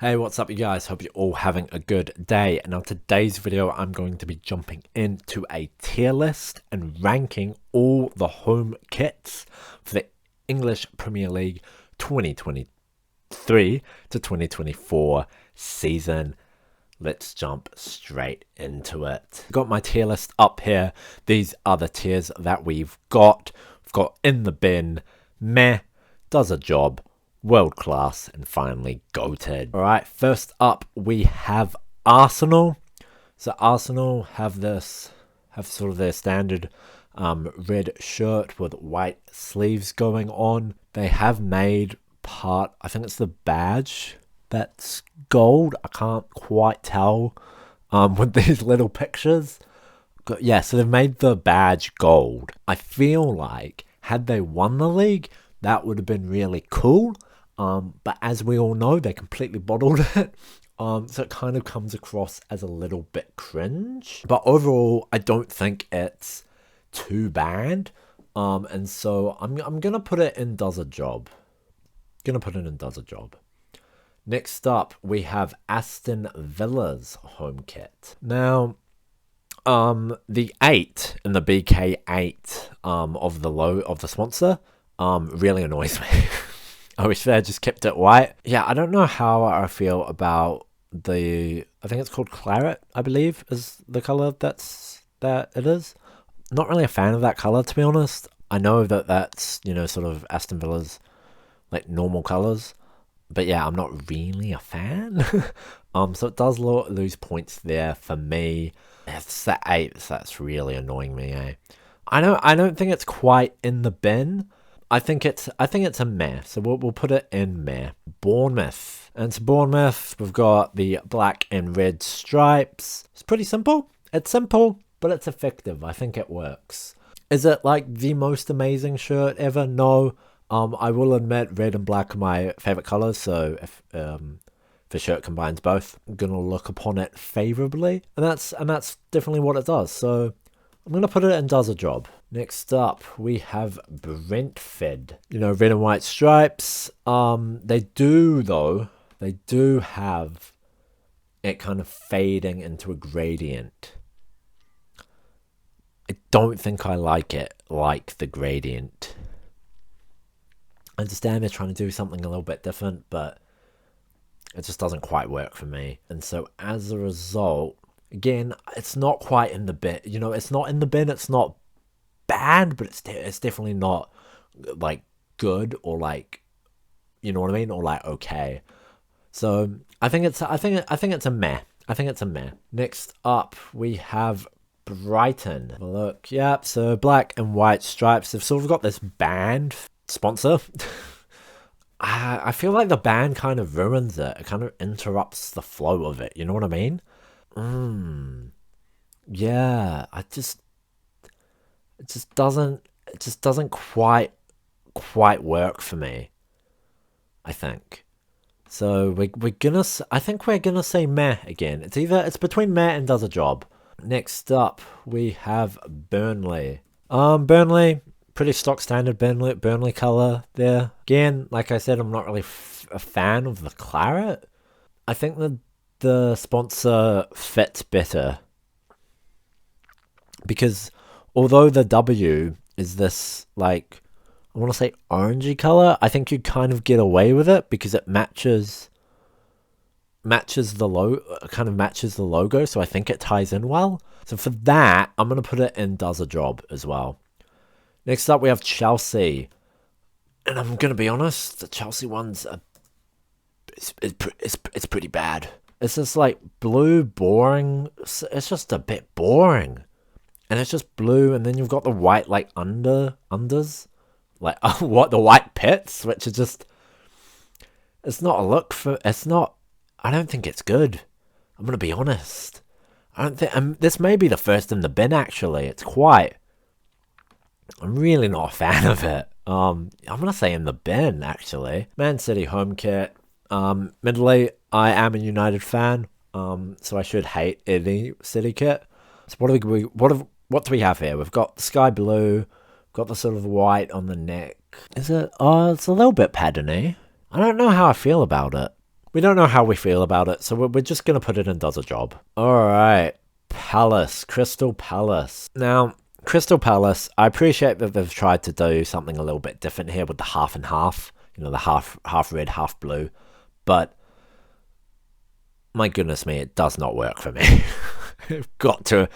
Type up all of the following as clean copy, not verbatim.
Hey, what's up you guys? Hope you're all having a good day. Now today's video I'm going to be jumping into a tier list and ranking all the home kits for the English Premier League 2023 to 2024 season. Let's jump straight into it. Got my tier list up here. These are the tiers that we've got. We've got in the bin, meh, does a job, world class, and finally goated. All right, first up we have Arsenal. So Arsenal have sort of their standard red shirt with white sleeves going on. They have made part, I think it's the badge that's gold. I can't quite tell with these little pictures. Yeah, so they've made the badge gold. I feel like had they won the league, that would have been really cool. But as we all know, they completely bottled it. So it kind of comes across as a little bit cringe. But overall, I don't think it's too bad. And so I'm gonna put it in does a job. Next up, we have Aston Villa's home kit. Now, the 8 in the BK8 of the sponsor really annoys me. I wish they had just kept it white. Yeah, I don't know how I feel about I think it's called Claret, I believe, is the colour that it is. Not really a fan of that colour, to be honest. I know that's, sort of Aston Villa's, like, normal colours. But yeah, I'm not really a fan. So it does lose points there for me. It's the 8, so that's really annoying me, eh? I don't think it's quite in the bin. I think it's a meh, so we'll put it in meh. Bournemouth. And to Bournemouth, we've got the black and red stripes. It's pretty simple. It's simple, but it's effective. I think it works. Is it like the most amazing shirt ever? No. I will admit red and black are my favorite colors, so if the shirt combines both, I'm gonna look upon it favorably, and that's definitely what it does. So I'm gonna put it in does a job. Next up, we have Brentford. Red and white stripes. They do have it kind of fading into a gradient. I don't think I like it like the gradient. I understand they're trying to do something a little bit different, but it just doesn't quite work for me. And so as a result, again, it's not quite in the bin. It's not in the bin. It's not bad, but it's definitely not like good or like, you know what I mean, or like okay. So I think it's a meh. Next up, we have Brighton. Look, yeah. So black and white stripes. They've sort of got this band sponsor. I feel like the band kind of ruins it. It kind of interrupts the flow of it. You know what I mean? Yeah. It just doesn't quite work for me, I think. So I think we're gonna say meh again. It's between meh and does a job. Next up, we have Burnley. Burnley, pretty stock standard Burnley color there. Again, like I said, I'm not really a fan of the claret. I think the sponsor fits better because although the W is this, like, I want to say orangey color, I think you kind of get away with it because it matches the logo, so I think it ties in well. So for that, I'm going to put it in does a job as well. Next up, we have Chelsea. And I'm going to be honest, the Chelsea one's it's pretty bad. It's just like blue, boring. It's just a bit boring. And it's just blue, and then you've got the white, like, unders. Like, what, the white pits? Which are just... It's not a look for... I don't think it's good. I'm going to be honest. I don't think... this may be the first in the bin, actually. I'm really not a fan of it. I'm going to say in the bin, actually. Man City home kit. Admittedly, I am a United fan, so I should hate any City kit. So what do we have here? We've got the sky blue, got the sort of white on the neck. Is it? Oh, it's a little bit pattern-y. I don't know how I feel about it. We don't know how we feel about it, so we're just going to put it in does a job. Alright, Palace, Crystal Palace. Now, Crystal Palace, I appreciate that they've tried to do something a little bit different here with the half and half. You know, the half red, half blue. But, my goodness me, it does not work for me. got to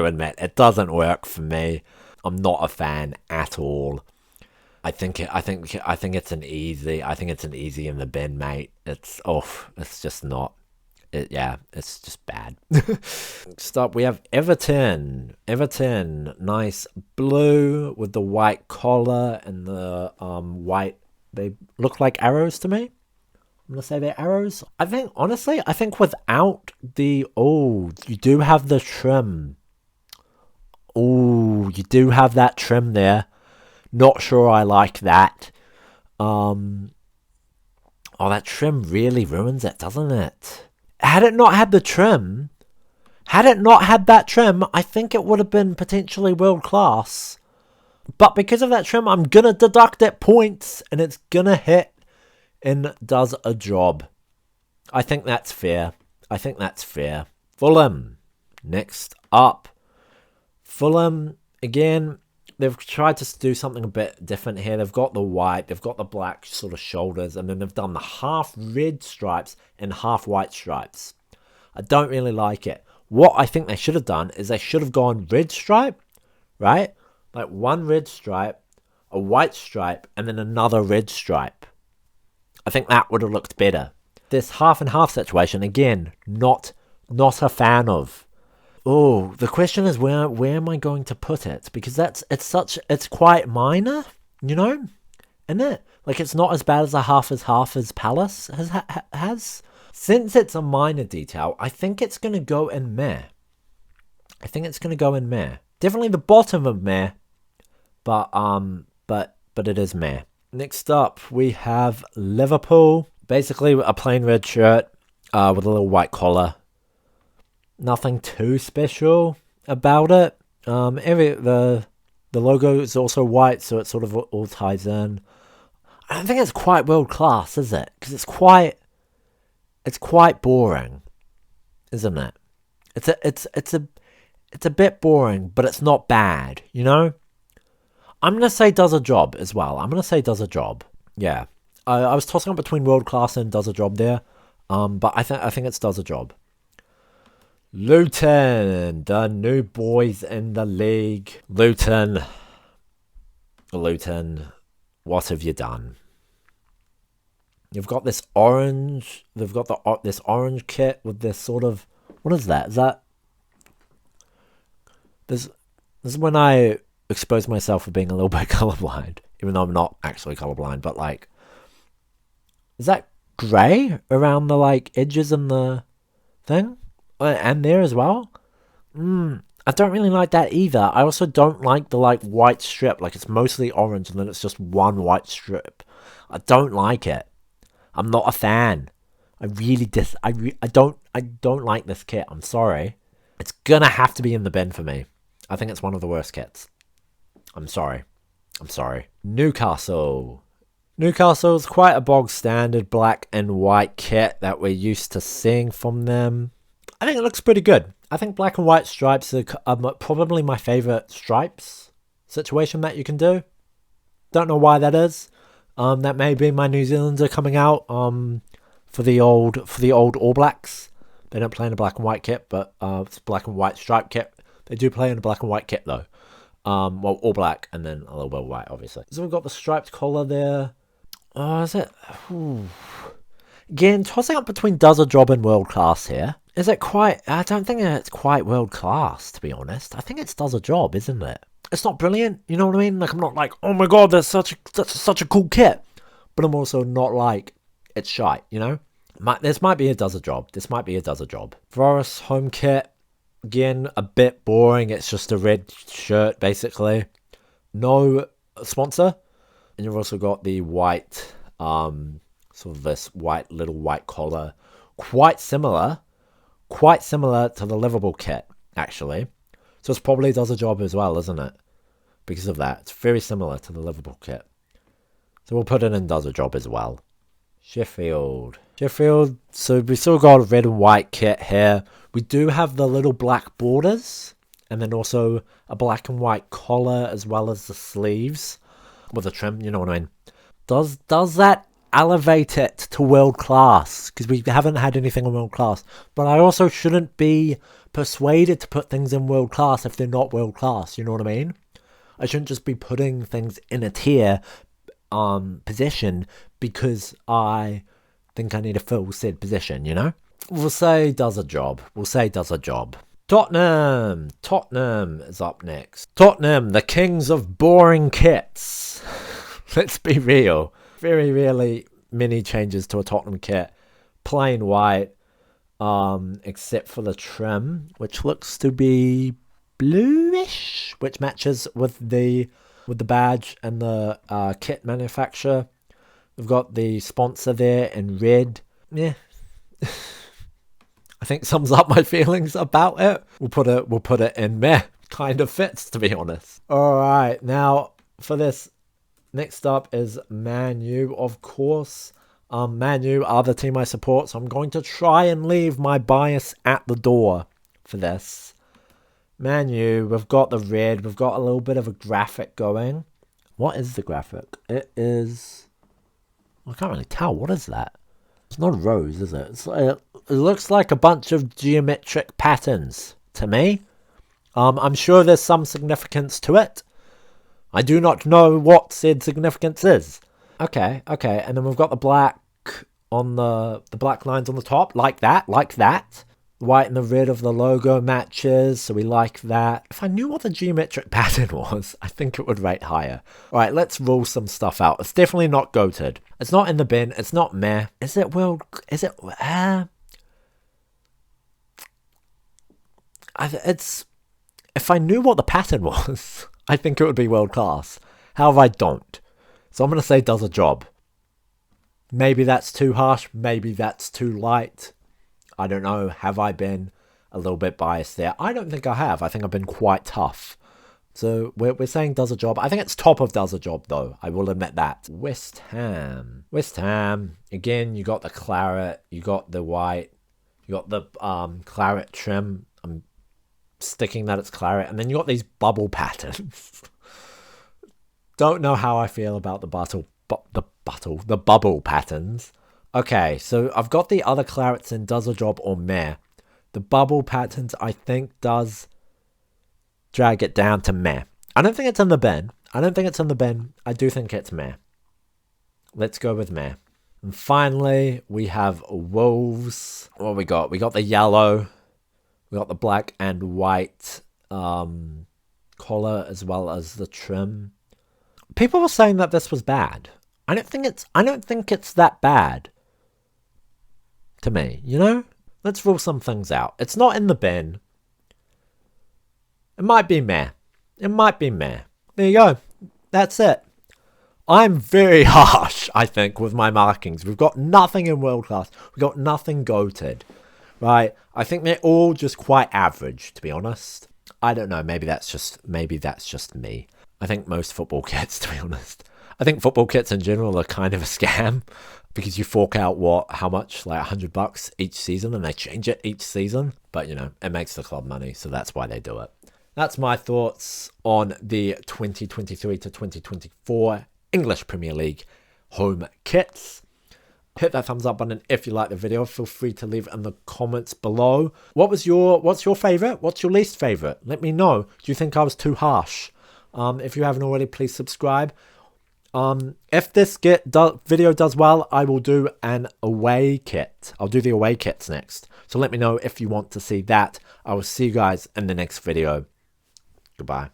admit, it doesn't work for me. I'm not a fan at all. I think it's an easy in the bin, mate. It's just not. It's just bad. Next up, we have Everton. Everton, nice blue with the white collar and the white. They look like arrows to me. I'm gonna say they're arrows. I think without the you do have the trim. Oh, you do have that trim there. Not sure I like that. That trim really ruins it, doesn't it? Had it not had that trim, I think it would have been potentially world class. But because of that trim, I'm gonna deduct it points, and it's gonna hit and does a job. I think that's fair. Fulham, next up. Fulham, again, they've tried to do something a bit different here. They've got the white, they've got the black sort of shoulders, and then they've done the half red stripes and half white stripes. I don't really like it. What I think they should have done is they should have gone red stripe, right? Like one red stripe, a white stripe, and then another red stripe. I think that would have looked better. This half and half situation, again, not a fan of. Oh, the question is where am I going to put it? Because it's quite minor, you know, isn't it? Like, it's not as bad as a half as Palace has. Since it's a minor detail, I think it's gonna go in meh. Definitely the bottom of meh, but it is meh. Next up, we have Liverpool. Basically, a plain red shirt with a little white collar. Nothing too special about it. The logo is also white, so it sort of all ties in. I don't think it's quite world class, is it? Because it's quite boring, isn't it? It's a bit boring, but it's not bad, you know. I'm gonna say does a job as well. Yeah, I was tossing up between world class and does a job there. But I think it's does a job. Luton, the new boys in the league. Luton, what have you done? You've got this orange. They've got this orange kit with this sort of, what is that? Is that this is when I expose myself for being a little bit colorblind, even though I'm not actually colorblind. But like, is that grey around the like edges and the thing? And there as well. I don't really like that either. I also don't like the like white strip. Like, it's mostly orange and then it's just one white strip. I don't like it. I'm not a fan. I don't like this kit. I'm sorry. It's gonna have to be in the bin for me. I think it's one of the worst kits. I'm sorry. Newcastle is quite a bog standard black and white kit that we're used to seeing from them. I think it looks pretty good. I think black and white stripes are probably my favourite stripes situation that you can do. Don't know why that is. That may be my New Zealander coming out for the old All Blacks. They don't play in a black and white kit, but it's a black and white stripe kit. They do play in a black and white kit though. Well, all black and then a little bit of white, obviously. So we've got the striped collar there. Oh, is it? Ooh. Again, tossing up between does a job and world class here. Is it quite? I don't think it's quite world class, to be honest. I think it does a job, isn't it? It's not brilliant, you know what I mean? Like, I'm not like, oh my god, that's such a cool kit. But I'm also not like, it's shite, you know? This might be a does a job. Forest home kit. Again, a bit boring. It's just a red shirt, basically. No sponsor. And you've also got the white, sort of this little white collar. Quite similar to the Liverpool kit, actually. So it probably does a job as well, isn't it? Because of that. It's very similar to the Liverpool kit. So we'll put it in does a job as well. Sheffield Sheffield, so we still got a red and white kit here. We do have the little black borders, and then also a black and white collar as well as the sleeves with a trim, you know what I mean. Does that elevate it to world class? Because we haven't had anything in world class. But I also shouldn't be persuaded to put things in world class if they're not world class, you know what I mean? I shouldn't just be putting things in a tier position because I think I need to fill said position, you know? We'll say does a job. Tottenham is up next. Tottenham, the kings of boring kits. Let's be real. Very rarely many changes to a Tottenham kit. Plain white, except for the trim, which looks to be bluish, which matches with the badge and the kit manufacturer. We've got the sponsor there in red. Yeah. I think sums up my feelings about it. We'll put it in meh. Kind of fits, to be honest. Alright, now for this, next up is Man U, of course. Man U are the team I support, so I'm going to try and leave my bias at the door for this. Man U, we've got the red, we've got a little bit of a graphic going. What is the graphic? It is... I can't really tell. What is that? It's not a rose, is it? It looks like a bunch of geometric patterns to me. I'm sure there's some significance to it. I do not know what said significance is. Okay. And then we've got the black on the black lines on the top, like that. The white and the red of the logo matches, so we like that. If I knew what the geometric pattern was, I think it would rate higher. Alright, let's rule some stuff out. It's definitely not goated. It's not in the bin. It's not meh. Is it world... Is it... It's... If I knew what the pattern was, I think it would be world class. However, I don't. So I'm going to say does a job. Maybe that's too harsh. Maybe that's too light. I don't know. Have I been a little bit biased there? I don't think I have. I think I've been quite tough. So we're saying does a job. I think it's top of does a job, though. I will admit that. West Ham. Again, you got the claret. You got the white. You got the claret trim. I'm sticking that it's claret. And then you got these bubble patterns. Don't know how I feel about the bubble patterns. Okay, so I've got the other clarets in does a job or meh. The bubble patterns, I think, does drag it down to meh. I don't think it's in the bin. I do think it's meh. Let's go with meh. And finally, we have Wolves. What we got? We got the yellow. We got the black and white collar as well as the trim. People were saying that this was bad. I don't think it's that bad. To me, you know? Let's rule some things out. It's not in the bin. It might be meh. There you go. That's it. I'm very harsh, I think, with my markings. We've got nothing in world class. We've got nothing goated. Right? I think they're all just quite average, to be honest. I don't know. Maybe that's just me. I think most football kits, to be honest. I think football kits in general are kind of a scam. Because you fork out how much? Like $100 each season, and they change it each season. But, you know, it makes the club money, so that's why they do it. That's my thoughts on the 2023 to 2024 English Premier League home kits. Hit that thumbs up button if you like the video. Feel free to leave it in the comments below. What's your favourite? What's your least favourite? Let me know. Do you think I was too harsh? If you haven't already, please subscribe. If this video does well, I will do an away kit. I'll do the away kits next. So let me know if you want to see that. I will see you guys in the next video. Goodbye.